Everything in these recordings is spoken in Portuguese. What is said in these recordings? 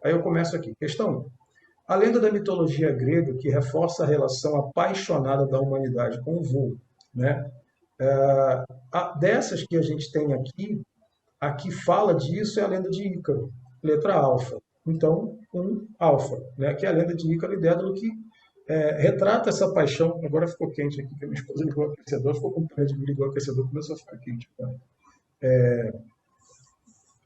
Aí eu começo aqui. Questão 1. A lenda da mitologia grega que reforça a relação apaixonada da humanidade com o voo, né? Dessas que a gente tem aqui, a que fala disso é a lenda de Ícaro, letra alfa. Então, um alfa, né? Que é a lenda de Ícaro e Dédalo que retrata essa paixão. Agora ficou quente aqui, porque minha esposa ligou o aquecedor, ficou com pena de mim, ligou o aquecedor, começou a ficar quente.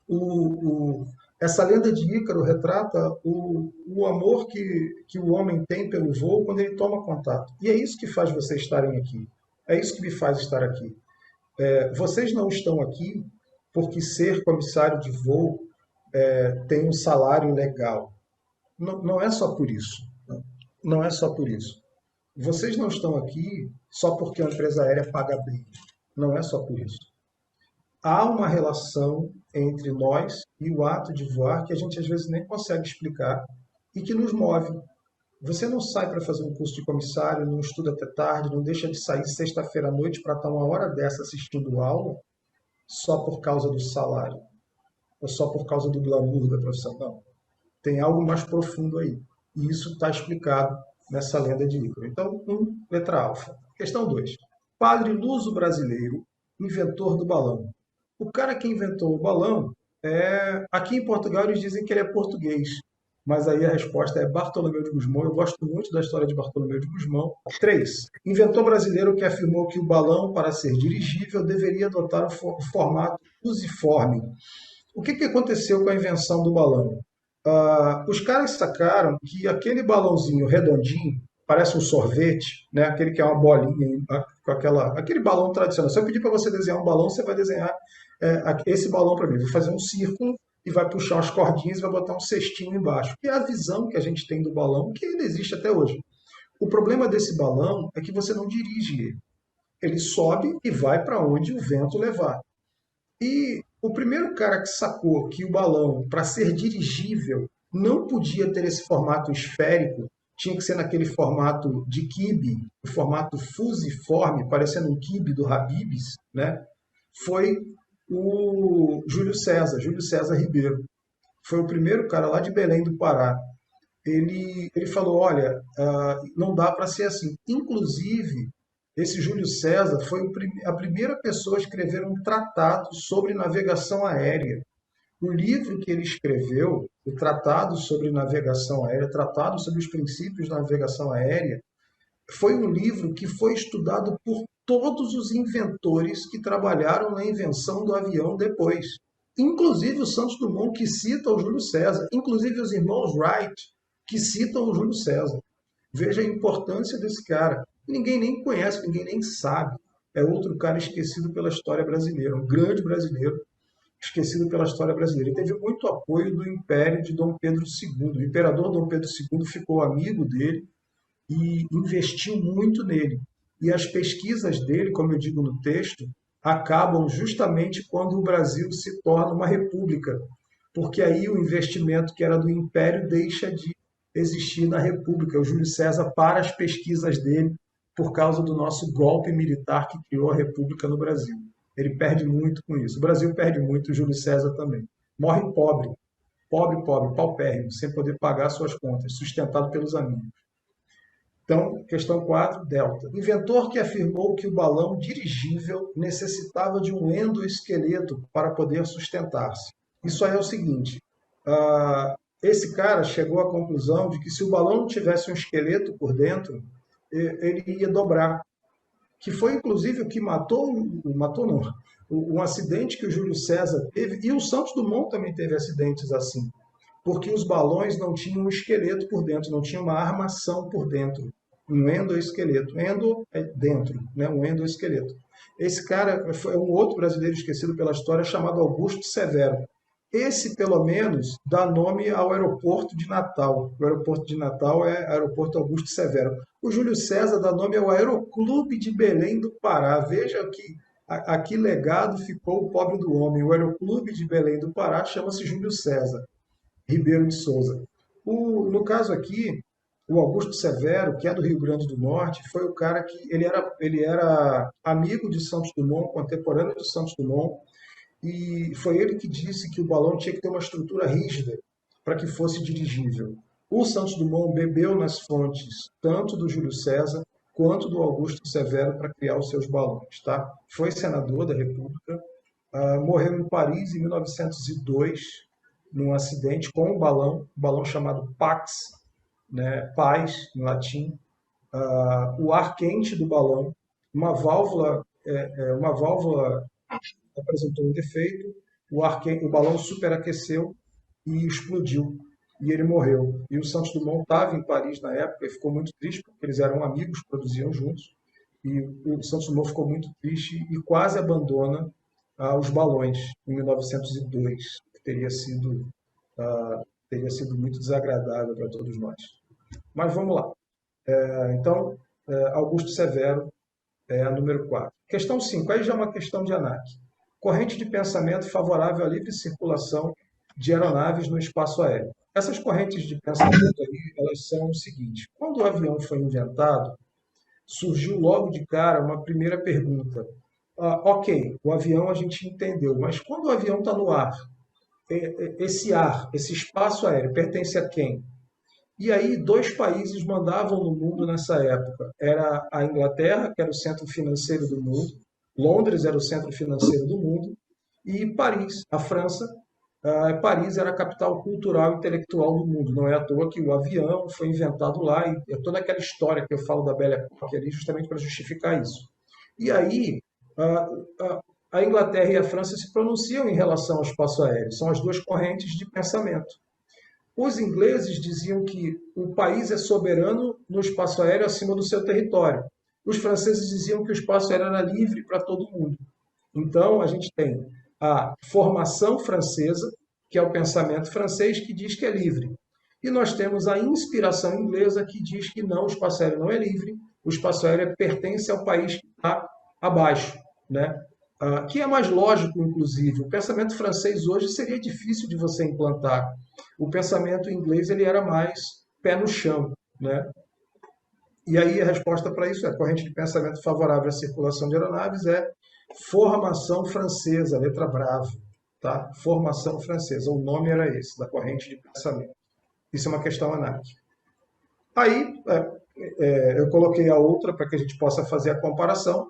O, o, essa lenda de Ícaro retrata o amor que o homem tem pelo voo quando ele toma contato. E é isso que faz vocês estarem aqui. É isso que me faz estar aqui. Vocês não estão aqui porque ser comissário de voo tem um salário legal. Não, não é só por isso. Não é só por isso. Vocês não estão aqui só porque a empresa aérea paga bem. Não é só por isso. Há uma relação entre nós e o ato de voar que a gente às vezes nem consegue explicar e que nos move. Você não sai para fazer um curso de comissário, não estuda até tarde, não deixa de sair sexta-feira à noite para estar uma hora dessa assistindo aula só por causa do salário, ou só por causa do glamour da profissão. Não. Tem algo mais profundo aí. E isso está explicado nessa lenda de Ícaro. Então, letra alfa. Questão 2. Padre luso brasileiro, inventor do balão. O cara que inventou o balão, aqui em Portugal eles dizem que ele é português, mas aí a resposta é Bartolomeu de Gusmão. Eu gosto muito da história de Bartolomeu de Gusmão. 3. Inventor brasileiro que afirmou que o balão, para ser dirigível, deveria adotar o formato fusiforme. O que aconteceu com a invenção do balão? Os caras sacaram que aquele balãozinho redondinho, parece um sorvete, né? Aquele que é uma bolinha, com aquele balão tradicional. Se eu pedir para você desenhar um balão, você vai desenhar esse balão para mim. Vou fazer um círculo e vai puxar umas cordinhas e vai botar um cestinho embaixo. Que é a visão que a gente tem do balão, que ainda existe até hoje. O problema desse balão é que você não dirige ele. Ele sobe e vai para onde o vento levar. E o primeiro cara que sacou que o balão, para ser dirigível, não podia ter esse formato esférico, tinha que ser naquele formato de quibe, o formato fusiforme, parecendo um quibe do Habib's, né? Foi o Júlio César Ribeiro. Foi o primeiro cara lá de Belém do Pará. Ele falou, olha, não dá para ser assim. Inclusive, esse Júlio César foi a primeira pessoa a escrever um tratado sobre navegação aérea. O livro que ele escreveu, o Tratado sobre Navegação Aérea, Tratado sobre os Princípios da Navegação Aérea, foi um livro que foi estudado por todos os inventores que trabalharam na invenção do avião depois. Inclusive o Santos Dumont, que cita o Júlio César. Inclusive os irmãos Wright, que citam o Júlio César. Veja a importância desse cara. Ninguém nem conhece, ninguém nem sabe. É outro cara esquecido pela história brasileira, um grande brasileiro esquecido pela história brasileira. Ele teve muito apoio do Império de Dom Pedro II. O imperador Dom Pedro II ficou amigo dele e investiu muito nele. E as pesquisas dele, como eu digo no texto, acabam justamente quando o Brasil se torna uma república, porque aí o investimento que era do Império deixa de existir na República. O Júlio César para as pesquisas dele por causa do nosso golpe militar que criou a República no Brasil. Ele perde muito com isso. O Brasil perde muito, o Júlio César também. Morre pobre, pobre, pobre, paupérrimo, sem poder pagar suas contas, sustentado pelos amigos. Então, questão 4, delta. Inventor que afirmou que o balão dirigível necessitava de um endoesqueleto para poder sustentar-se. Isso aí é o seguinte, esse cara chegou à conclusão de que se o balão não tivesse um esqueleto por dentro, ele ia dobrar. Que foi, inclusive, o que matou não, um acidente que o Júlio César teve, e o Santos Dumont também teve acidentes assim, porque os balões não tinham um esqueleto por dentro, não tinha uma armação por dentro, um endoesqueleto. Endo é dentro, né? Um endoesqueleto. Esse cara foi um outro brasileiro esquecido pela história chamado Augusto Severo. Esse, pelo menos, dá nome ao aeroporto de Natal. O aeroporto de Natal é Aeroporto Augusto Severo. O Júlio César dá nome ao Aeroclube de Belém do Pará. Veja a que legado ficou o pobre do homem. O Aeroclube de Belém do Pará chama-se Júlio César Ribeiro de Souza. No caso aqui, o Augusto Severo, que é do Rio Grande do Norte, foi o cara que ele era amigo de Santos Dumont, contemporâneo de Santos Dumont, e foi ele que disse que o balão tinha que ter uma estrutura rígida, para que fosse dirigível. O Santos Dumont bebeu nas fontes tanto do Júlio César quanto do Augusto Severo para criar os seus balões. Tá? Foi senador da República, morreu em Paris em 1902, num acidente com um balão chamado Pax, né, paz em latim. O ar quente do balão, uma válvula apresentou um defeito, o balão superaqueceu e explodiu. E ele morreu. E o Santos Dumont estava em Paris na época e ficou muito triste, porque eles eram amigos, produziam juntos. E o Santos Dumont ficou muito triste e quase abandona os balões em 1902, que teria sido muito desagradável para todos nós. Mas vamos lá. Então, Augusto Severo é a número 4. Questão 5. Aí já é uma questão de Anak. Corrente de pensamento favorável à livre circulação de aeronaves no espaço aéreo. Essas correntes de pensamento aí, elas são o seguinte. Quando o avião foi inventado, surgiu logo de cara uma primeira pergunta. Ok, o avião a gente entendeu, mas quando o avião está no ar, esse espaço aéreo pertence a quem? E aí, dois países mandavam no mundo nessa época. Era a Inglaterra, que era o centro financeiro do mundo, Londres era o centro financeiro do mundo, e Paris, a França. Paris era a capital cultural e intelectual do mundo. Não é à toa que o avião foi inventado lá, e é toda aquela história que eu falo da Belle Époque ali, justamente para justificar isso. E aí, a Inglaterra e a França se pronunciam em relação ao espaço aéreo. São as duas correntes de pensamento. Os ingleses diziam que o país é soberano no espaço aéreo acima do seu território. Os franceses diziam que o espaço aéreo era livre para todo mundo. Então, a gente tem a formação francesa, que é o pensamento francês, que diz que é livre. E nós temos a inspiração inglesa, que diz que não, o espaço aéreo não é livre, o espaço aéreo pertence ao país que está abaixo, né? Que é mais lógico, inclusive. O pensamento francês hoje seria difícil de você implantar. O pensamento inglês ele era mais pé no chão, né? E aí a resposta para isso é: a corrente de pensamento favorável à circulação de aeronaves é formação francesa, letra brava, tá? Formação francesa, o nome era esse, da corrente de pensamento. Isso é uma questão ANAC. Aí eu coloquei a outra para que a gente possa fazer a comparação.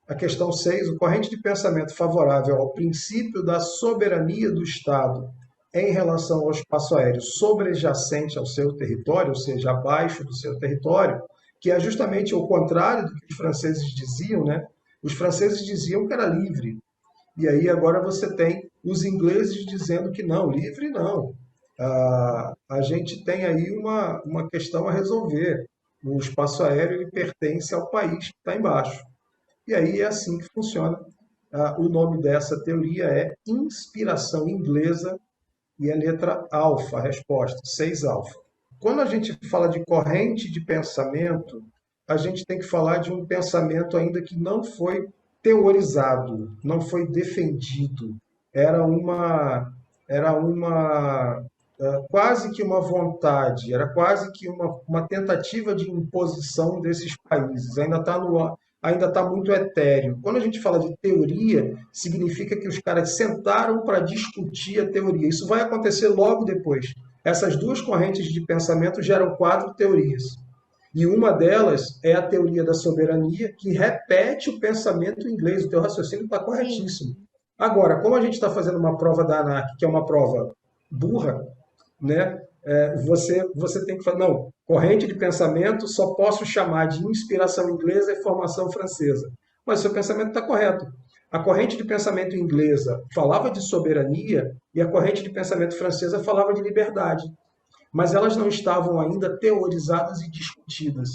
A questão 6, a corrente de pensamento favorável ao princípio da soberania do Estado em relação ao espaço aéreo sobrejacente ao seu território, ou seja, abaixo do seu território, que é justamente o contrário do que os franceses diziam, né? Os franceses diziam que era livre. E aí agora você tem os ingleses dizendo que não, livre não. A gente tem aí uma questão a resolver. O espaço aéreo ele pertence ao país que está embaixo. E aí é assim que funciona. O nome dessa teoria é inspiração inglesa e a letra alfa, a resposta, 6 alfa. Quando a gente fala de corrente de pensamento, a gente tem que falar de um pensamento ainda que não foi teorizado, não foi defendido. Era uma quase que uma vontade, era quase que uma tentativa de imposição desses países. Ainda está muito etéreo. Quando a gente fala de teoria, significa que os caras sentaram para discutir a teoria. Isso vai acontecer logo depois. Essas duas correntes de pensamento geram 4 teorias. E uma delas é a teoria da soberania, que repete o pensamento inglês. O teu raciocínio está corretíssimo. Agora, como a gente está fazendo uma prova da ANAC, que é uma prova burra, né? Você tem que falar, não, corrente de pensamento só posso chamar de inspiração inglesa e formação francesa. Mas o seu pensamento está correto. A corrente de pensamento inglesa falava de soberania e a corrente de pensamento francesa falava de liberdade. Mas elas não estavam ainda teorizadas e discutidas.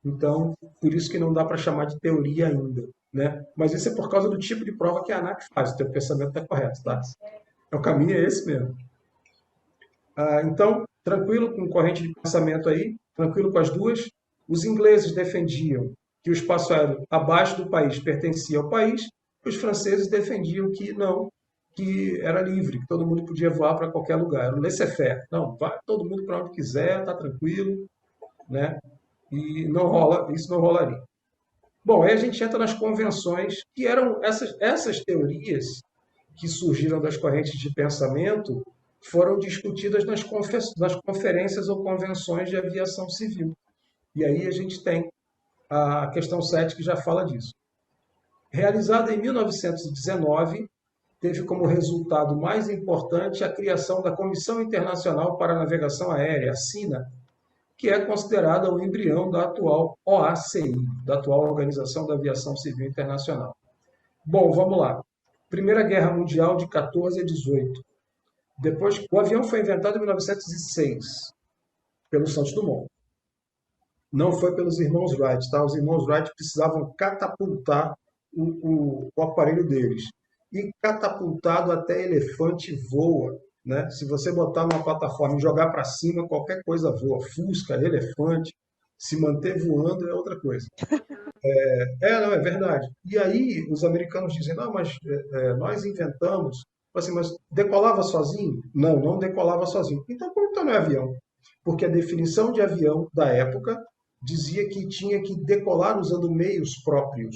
Então, por isso que não dá para chamar de teoria ainda. Né? Mas isso é por causa do tipo de prova que a ANAC faz. O teu pensamento está correto, tá? O caminho é esse mesmo. Então, tranquilo com corrente de pensamento aí, tranquilo com as duas. Os ingleses defendiam que o espaço aéreo abaixo do país pertencia ao país, os franceses defendiam que não, que era livre, que todo mundo podia voar para qualquer lugar. Era um laissez-faire. Não, vai todo mundo para onde quiser, está tranquilo, né? E não rola, isso não rolaria. Bom, aí a gente entra nas convenções, que eram essas teorias que surgiram das correntes de pensamento, foram discutidas nas conferências ou convenções de aviação civil. E aí a gente tem a questão 7 que já fala disso. Realizada em 1919, teve como resultado mais importante a criação da Comissão Internacional para a Navegação Aérea, a SINA, que é considerada o embrião da atual OACI, da atual Organização da Aviação Civil Internacional. Bom, vamos lá. Primeira Guerra Mundial de 14 a 18. Depois, o avião foi inventado em 1906 pelo Santos Dumont. Não foi pelos irmãos Wright, tá? Os irmãos Wright precisavam catapultar o aparelho deles. E catapultado até elefante voa, né? Se você botar numa plataforma e jogar para cima, qualquer coisa voa. Fusca, elefante, se manter voando é outra coisa. Não, é verdade. E aí os americanos dizem, não, mas nós inventamos. Assim, mas decolava sozinho? Não, não decolava sozinho. Então, por que não é avião? Porque a definição de avião da época dizia que tinha que decolar usando meios próprios.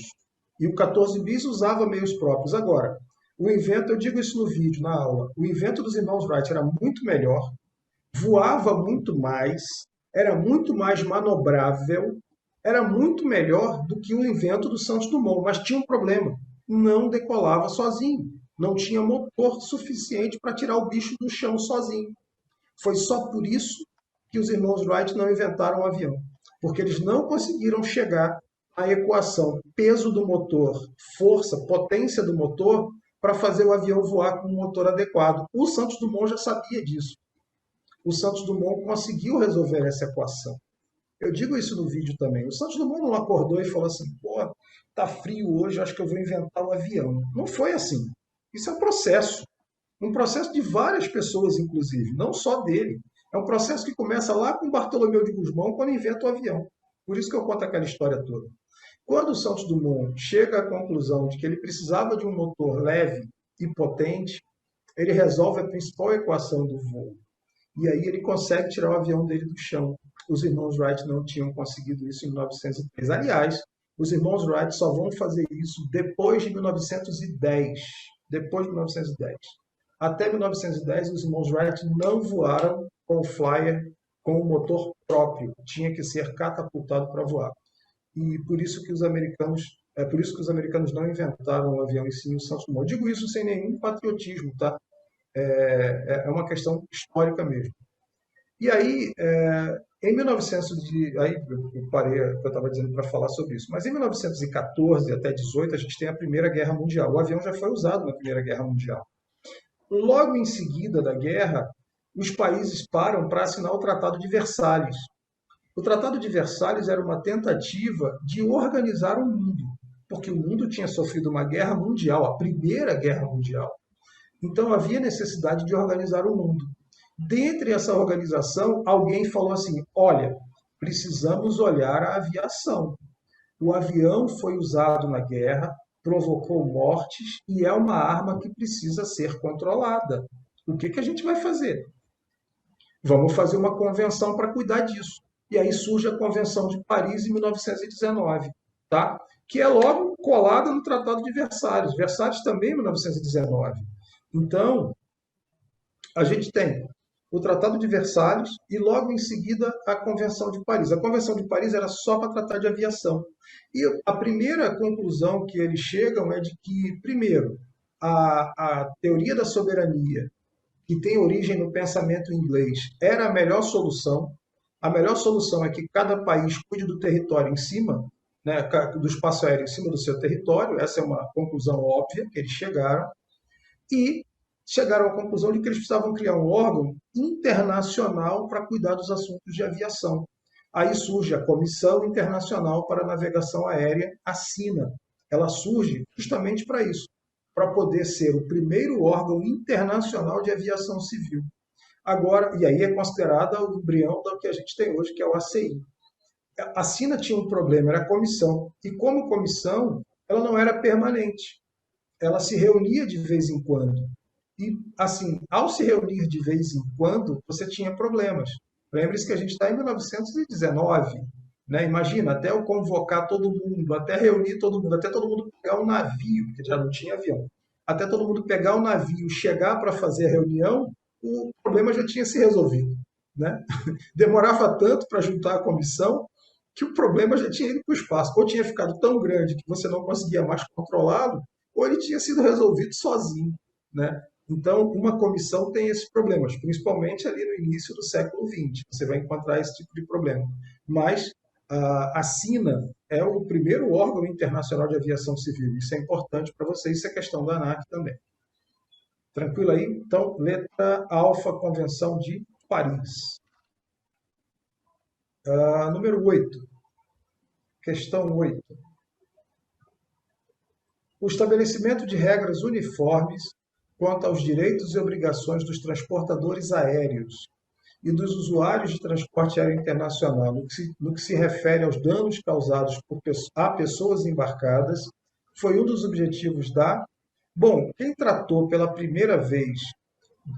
E o 14 bis usava meios próprios. Agora, o invento, eu digo isso no vídeo, na aula, o invento dos irmãos Wright era muito melhor, voava muito mais, era muito mais manobrável, era muito melhor do que o invento do Santos Dumont, mas tinha um problema, não decolava sozinho, não tinha motor suficiente para tirar o bicho do chão sozinho. Foi só por isso que os irmãos Wright não inventaram o avião, porque eles não conseguiram chegar à equação peso do motor, força, potência do motor, para fazer o avião voar com um motor adequado. O Santos Dumont já sabia disso. O Santos Dumont conseguiu resolver essa equação. Eu digo isso no vídeo também. O Santos Dumont não acordou e falou assim, pô, tá frio hoje, acho que eu vou inventar o avião. Não foi assim. Isso é um processo. Um processo de várias pessoas, inclusive, não só dele. É um processo que começa lá com Bartolomeu de Gusmão, quando inventa o avião. Por isso que eu conto aquela história toda. Quando o Santos Dumont chega à conclusão de que ele precisava de um motor leve e potente, ele resolve a principal equação do voo. E aí ele consegue tirar o avião dele do chão. Os irmãos Wright não tinham conseguido isso em 1903. Aliás, os irmãos Wright só vão fazer isso depois de 1910. Depois de 1910. Até 1910, os irmãos Wright não voaram com o Flyer com o motor próprio. Tinha que ser catapultado para voar. E por isso que os americanos não inventaram o avião em si, o Santos Dumont. Eu digo isso sem nenhum patriotismo, tá? É uma questão histórica mesmo. E aí, em 1900, aí eu parei, eu estava dizendo para falar sobre isso, mas em 1914 até 18 a gente tem a Primeira Guerra Mundial. O avião já foi usado na Primeira Guerra Mundial. Logo em seguida da guerra, os países param para assinar o Tratado de Versalhes. O Tratado de Versalhes era uma tentativa de organizar o mundo, porque o mundo tinha sofrido uma guerra mundial, a Primeira Guerra Mundial. Então havia necessidade de organizar o mundo. Dentre essa organização, alguém falou assim, olha, precisamos olhar a aviação. O avião foi usado na guerra, provocou mortes e é uma arma que precisa ser controlada. O que a gente vai fazer? Vamos fazer uma convenção para cuidar disso. E aí surge a Convenção de Paris em 1919, tá? Que é logo colada no Tratado de Versalhes. Versalhes também em 1919. Então, a gente tem o Tratado de Versalhes e logo em seguida a Convenção de Paris. A Convenção de Paris era só para tratar de aviação. E a primeira conclusão que eles chegam é de que, primeiro, a teoria da soberania, que tem origem no pensamento inglês, era a melhor solução. A melhor solução é que cada país cuide do território em cima, né, do espaço aéreo em cima do seu território. Essa é uma conclusão óbvia que eles chegaram. E chegaram à conclusão de que eles precisavam criar um órgão internacional para cuidar dos assuntos de aviação. Aí surge a Comissão Internacional para a Navegação Aérea, a SINA. Ela surge justamente para isso, para poder ser o primeiro órgão internacional de aviação civil. Agora, e aí é considerada o embrião do que a gente tem hoje, que é o ACI. A SINA tinha um problema, era a comissão. E como comissão, ela não era permanente. Ela se reunia de vez em quando. E, assim, ao se reunir de vez em quando, você tinha problemas. Lembre-se que a gente está em 1919, né? Imagina, até eu convocar todo mundo, até reunir todo mundo, até todo mundo pegar um navio, porque já não tinha avião, até todo mundo pegar o navio, chegar para fazer a reunião, o problema já tinha se resolvido, né? Demorava tanto para juntar a comissão que o problema já tinha ido para o espaço. Ou tinha ficado tão grande que você não conseguia mais controlá-lo, ou ele tinha sido resolvido sozinho, né? Então, uma comissão tem esses problemas, principalmente ali no início do século XX. Você vai encontrar esse tipo de problema. Mas a SINA é o primeiro órgão internacional de aviação civil. Isso é importante para vocês, isso é questão da ANAC também. Tranquilo aí? Então, letra alfa, Convenção de Paris. Número 8. Questão 8. O estabelecimento de regras uniformes quanto aos direitos e obrigações dos transportadores aéreos e dos usuários de transporte aéreo internacional, no que se refere aos danos causados a pessoas embarcadas, foi um dos objetivos da. Bom, quem tratou pela primeira vez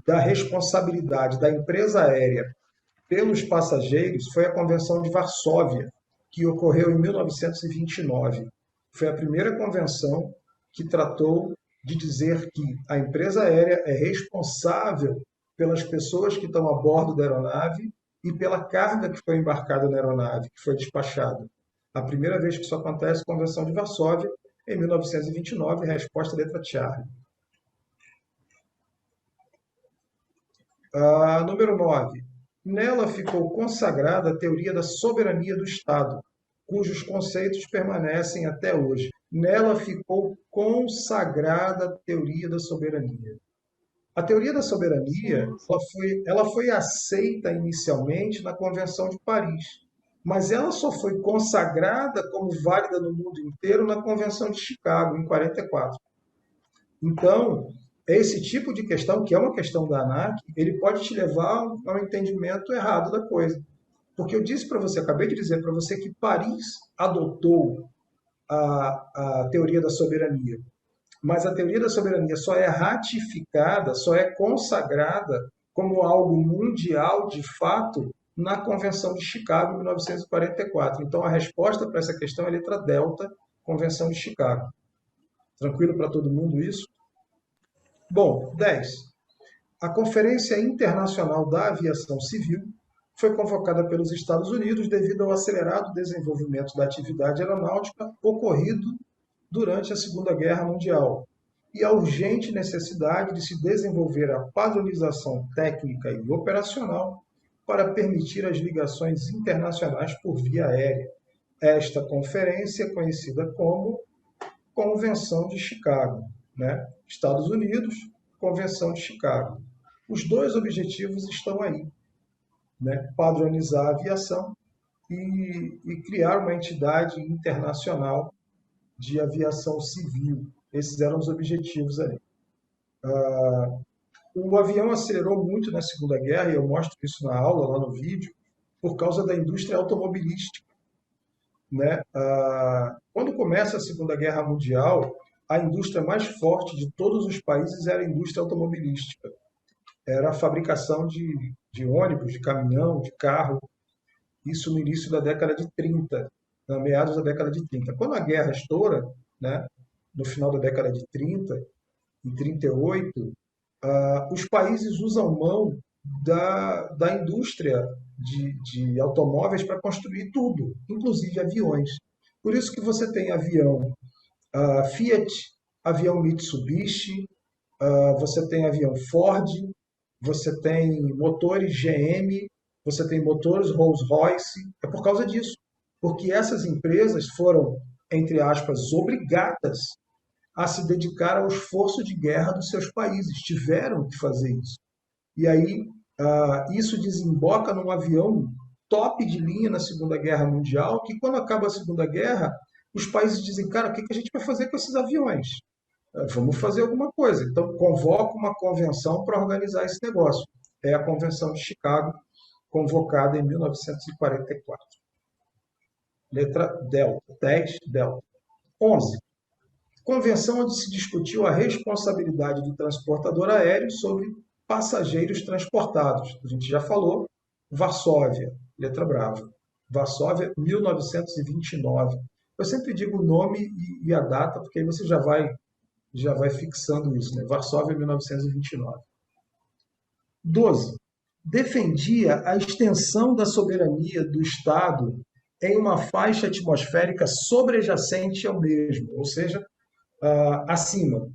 da responsabilidade da empresa aérea pelos passageiros foi a Convenção de Varsóvia, que ocorreu em 1929. Foi a primeira convenção que tratou de dizer que a empresa aérea é responsável pelas pessoas que estão a bordo da aeronave e pela carga que foi embarcada na aeronave, que foi despachada. A primeira vez que isso acontece, Convenção de Varsóvia, em 1929, resposta letra Charlie. Número 9. Nela ficou consagrada a teoria da soberania do Estado, cujos conceitos permanecem até hoje. Nela ficou consagrada a teoria da soberania. A teoria da soberania ela foi aceita inicialmente na Convenção de Paris, mas ela só foi consagrada como válida no mundo inteiro na Convenção de Chicago, em 44. Então, esse tipo de questão, que é uma questão da ANAC, ele pode te levar a um entendimento errado da coisa. Porque eu disse para você, acabei de dizer para você que Paris adotou a teoria da soberania. Mas a teoria da soberania só é ratificada, só é consagrada como algo mundial de fato na Convenção de Chicago, em 1944. Então, a resposta para essa questão é a letra delta, Convenção de Chicago. Tranquilo para todo mundo isso? Bom, 10. A Conferência Internacional da Aviação Civil foi convocada pelos Estados Unidos devido ao acelerado desenvolvimento da atividade aeronáutica ocorrido durante a Segunda Guerra Mundial e a urgente necessidade de se desenvolver a padronização técnica e operacional para permitir as ligações internacionais por via aérea. Esta conferência é conhecida como Convenção de Chicago, né? Estados Unidos, Convenção de Chicago. Os dois objetivos estão aí, né? Padronizar a aviação e criar uma entidade internacional de aviação civil. Esses eram os objetivos ali. O avião acelerou muito na Segunda Guerra, e eu mostro isso na aula, lá no vídeo, por causa da indústria automobilística, né? Quando começa a Segunda Guerra Mundial, a indústria mais forte de todos os países era a indústria automobilística. Era a fabricação de ônibus, de caminhão, de carro. Isso no início da década de 30, na meados da década de 30. Quando a guerra estoura, né, no final da década de 30, em 38, os países usam mão da indústria de automóveis para construir tudo, inclusive aviões. Por isso que você tem avião Fiat, avião Mitsubishi, você tem avião Ford, você tem motores GM, você tem motores Rolls-Royce. É por causa disso. Porque essas empresas foram, entre aspas, obrigadas a se dedicar ao esforço de guerra dos seus países. Tiveram que fazer isso. E aí, isso desemboca num avião top de linha na Segunda Guerra Mundial, que quando acaba a Segunda Guerra, os países dizem, cara, o que a gente vai fazer com esses aviões? Vamos fazer alguma coisa. Então, convoca uma convenção para organizar esse negócio. É a Convenção de Chicago, convocada em 1944. Letra delta, 10, delta. 11. Convenção onde se discutiu a responsabilidade do transportador aéreo sobre passageiros transportados. A gente já falou. Varsóvia, letra brava. Varsóvia, 1929. Eu sempre digo o nome e a data, porque aí você já vai fixando isso, né? Varsóvia, 1929. 12. Defendia a extensão da soberania do Estado em uma faixa atmosférica sobrejacente ao mesmo, ou seja, acima,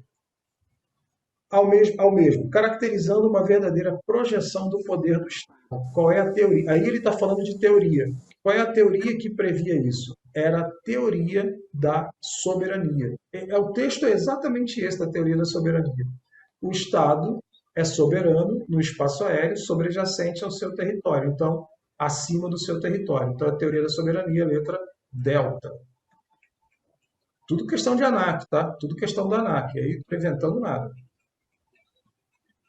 ao mesmo, caracterizando uma verdadeira projeção do poder do Estado. Qual é a teoria? Aí ele está falando de teoria. Qual é a teoria que previa isso? Era a teoria da soberania. O texto é exatamente esse da teoria da soberania. O Estado é soberano no espaço aéreo sobrejacente ao seu território, então, acima do seu território. Então, a teoria da soberania, letra delta. Tudo questão de ANAC, tá? Tudo questão da ANAC, aí não inventando nada.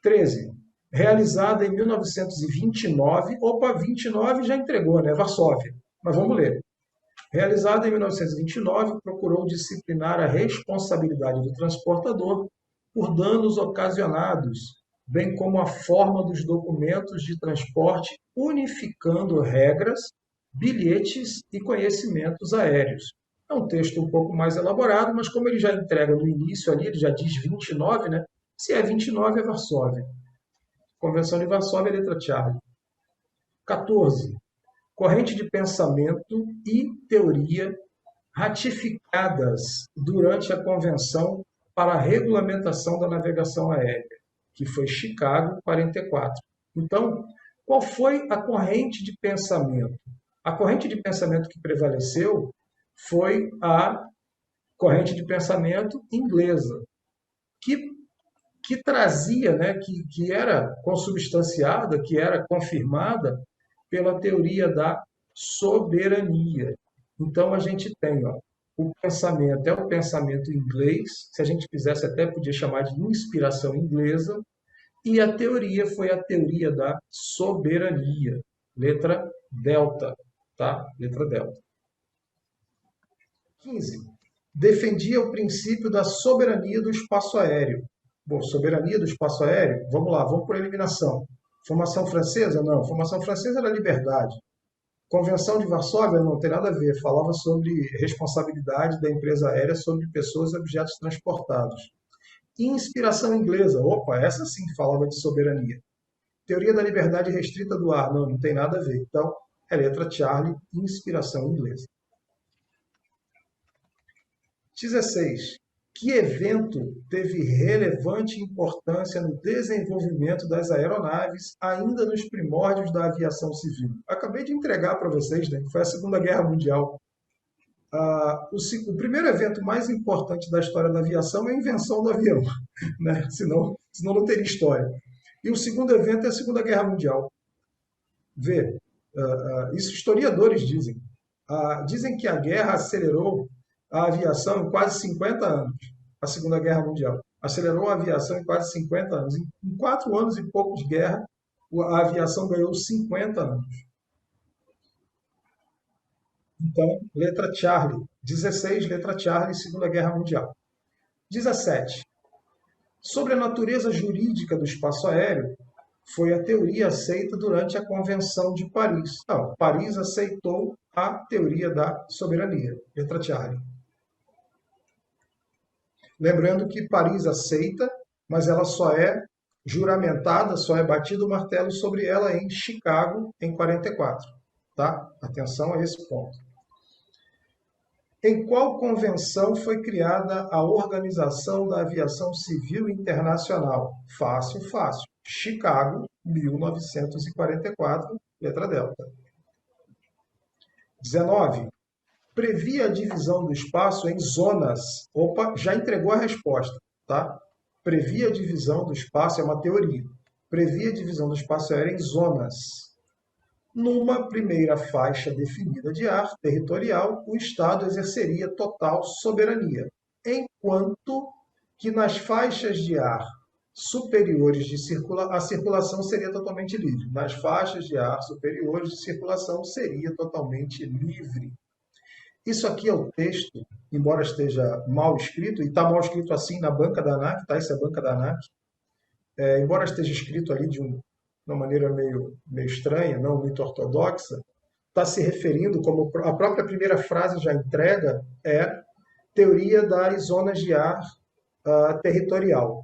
13. Realizada em 1929, opa, 29 já entregou, né? Varsóvia. Mas vamos ler. Realizada em 1929, procurou disciplinar a responsabilidade do transportador por danos ocasionados, bem como a forma dos documentos de transporte, unificando regras, bilhetes e conhecimentos aéreos. É um texto um pouco mais elaborado, mas como ele já entrega no início ali, ele já diz 29, né? Se é 29, é Varsóvia. Convenção de Varsóvia, letra Charlie. 14. Corrente de pensamento e teoria ratificadas durante a Convenção para a Regulamentação da Navegação Aérea, que foi Chicago, 44. Então, qual foi a corrente de pensamento? A corrente de pensamento que prevaleceu foi a corrente de pensamento inglesa, que trazia, né, que era consubstanciada, que era confirmada pela teoria da soberania. Então, a gente tem, ó, o pensamento é o pensamento inglês, se a gente quisesse até podia chamar de inspiração inglesa, e a teoria foi a teoria da soberania, letra delta, tá? Letra delta. 15. Defendia o princípio da soberania do espaço aéreo. Bom, soberania do espaço aéreo? Vamos lá, vamos por eliminação. Formação francesa? Não. Formação francesa era liberdade. Convenção de Varsóvia? Não tem nada a ver. Falava sobre responsabilidade da empresa aérea sobre pessoas e objetos transportados. Inspiração inglesa? Opa, essa sim falava de soberania. Teoria da liberdade restrita do ar? Não, não tem nada a ver. Então, é letra Charlie, inspiração inglesa. 16. Que evento teve relevante importância no desenvolvimento das aeronaves ainda nos primórdios da aviação civil? Acabei de entregar para vocês, né, que foi a Segunda Guerra Mundial. O primeiro evento mais importante da história da aviação é a invenção do avião, né? Senão não teria história. E o segundo evento é a Segunda Guerra Mundial. Vê, isso historiadores dizem. Dizem que a guerra acelerou a aviação em quase 50 anos, a Segunda Guerra Mundial. Acelerou a aviação em quase 50 anos. Em 4 anos e pouco de guerra, a aviação ganhou 50 anos. Então, letra Charlie. 16, letra Charlie, Segunda Guerra Mundial. 17. Sobre a natureza jurídica do espaço aéreo, foi a teoria aceita durante a Convenção de Paris. Não, Paris aceitou a teoria da soberania. Letra Charlie. Lembrando que Paris aceita, mas ela só é juramentada, só é batido o martelo sobre ela em Chicago, em 44. Tá? Atenção a esse ponto. Em qual convenção foi criada a Organização da Aviação Civil Internacional? Fácil, fácil. Chicago, 1944, letra delta. 19. Previa a divisão do espaço em zonas. Opa, já entregou a resposta, tá? Previa a divisão do espaço, é uma teoria. Previa a divisão do espaço aéreo em zonas. Numa primeira faixa definida de ar territorial, o Estado exerceria total soberania, enquanto que nas faixas de ar superiores a circulação seria totalmente livre. Nas faixas de ar superiores de circulação seria totalmente livre. Isso aqui é o texto, embora esteja mal escrito, e está mal escrito assim na banca da ANAC, tá? Isso é a banca da ANAC. Embora esteja escrito ali de uma maneira meio estranha, não muito ortodoxa, está se referindo, como a própria primeira frase já entrega, é teoria das zonas de ar territorial.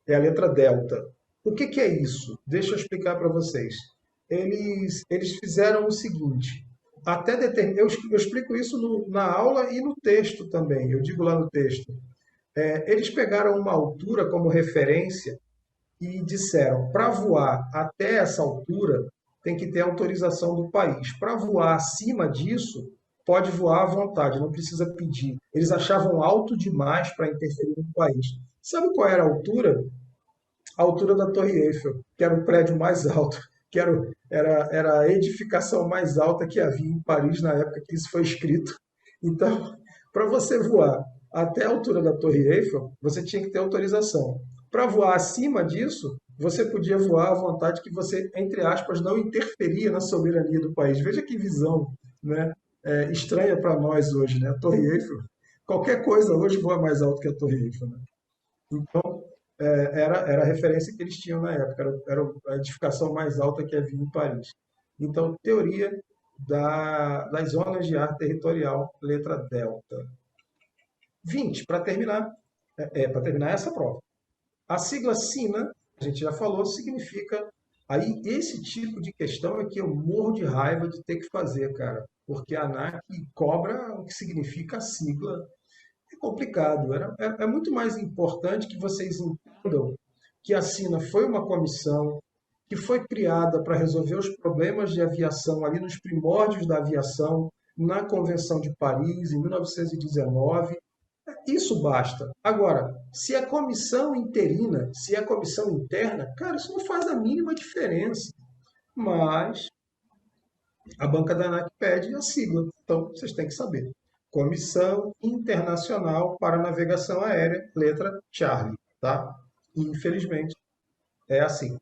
É a letra delta. O que é isso? Deixa eu explicar para vocês. Eles fizeram o seguinte, eu explico isso na aula e no texto também, eu digo lá no texto. Eles pegaram uma altura como referência e disseram, para voar até essa altura, tem que ter autorização do país. Para voar acima disso, pode voar à vontade, não precisa pedir. Eles achavam alto demais para interferir no país. Sabe qual era a altura? A altura da Torre Eiffel, que era o prédio mais alto, que era a edificação mais alta que havia em Paris na época que isso foi escrito. Então, para você voar até a altura da Torre Eiffel, você tinha que ter autorização. Para voar acima disso, você podia voar à vontade que você, entre aspas, não interferia na soberania do país. Veja que visão, né? Estranha para nós hoje, né? A Torre Eiffel, qualquer coisa hoje voa mais alto que a Torre Eiffel, né? Então, era a referência que eles tinham na época, era a edificação mais alta que havia em Paris. Então, teoria das zonas de ar territorial, letra delta. 20, para terminar essa prova. A sigla SINA, a gente já falou, significa. Aí, esse tipo de questão é que eu morro de raiva de ter que fazer, cara, porque a ANAC cobra o que significa a sigla. É complicado. É muito mais importante que vocês entendam que a SINA foi uma comissão que foi criada para resolver os problemas de aviação ali nos primórdios da aviação, na Convenção de Paris, em 1919. Isso basta. Agora, se é comissão interina, se é comissão interna, cara, isso não faz a mínima diferença. Mas a banca da ANAC pede a sigla, então vocês têm que saber. Comissão Internacional para Navegação Aérea, letra Charlie, tá? Infelizmente, é assim.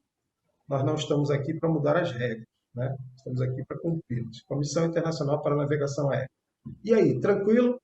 Nós não estamos aqui para mudar as regras, né? Estamos aqui para cumprir. Comissão Internacional para Navegação Aérea. E aí, tranquilo?